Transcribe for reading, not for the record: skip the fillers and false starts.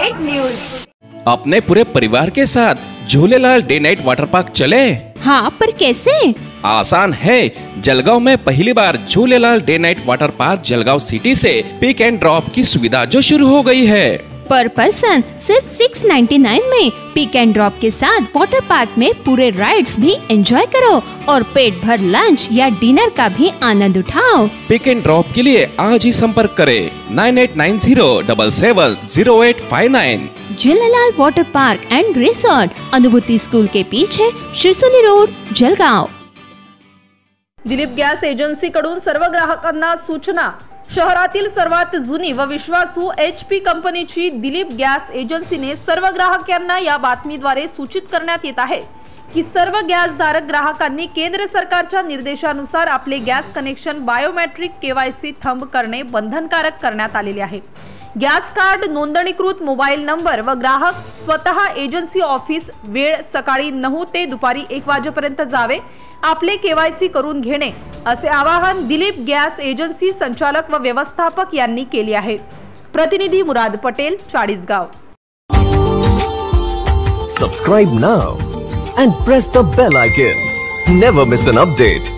Knight news. अपने पूरे परिवार के साथ Jhulelal day night water park चले। हाँ, पर कैसे? आसान है। जलगांव में पहली बार Jhulelal day night water park Jalgaon city से पिक एंड ड्रॉप की सुविधा जो शुरू हो गई है। पर पर्सन सिर्फ 699 में पिक एंड ड्रॉप के साथ वाटर पार्क में पूरे राइड्स भी एंजॉय करो और पेट भर लंच या डिनर का भी आनंद उठाओ। पिक एंड ड्रॉप के लिए आज ही संपर्क करें 9890770859। Jhulelal water park end resort, अनुभूति स्कूल के पीछे, Shirsoli road, Jalgaon. Dilip gas agency कडून सर्व ग्राहकांना सूचना। शहरातील सर्वात जुनी व विश्वासू HP कंपनीची दिलीप गॅस एजन्सीने सर्व ग्राहकांना या बातमीद्वारे सूचित करण्यात येत आहे की सर्व गॅस धारक ग्राहकांनी केंद्र सरकारच्या निर्देशानुसार आपले gas connection biometric KYC thumb करणे बंधनकारक करण्यात आलेले आहे। गॅस कार्ड, नोंदणीकृत मोबाईल नंबर व ग्राहक स्वतः एजन्सी ऑफिस वेळ सकाळी 9 ते दुपारी 1 वाजेपर्यंत जावे, आपले KYC करून घेणे असे आवाहन दिलीप गॅस एजन्सी संचालक व व्यवस्थापक यांनी केले आहे। प्रतिनिधी मुराद Patel, Chalisgaon. Subscribe now and press the bell icon. Never miss an update.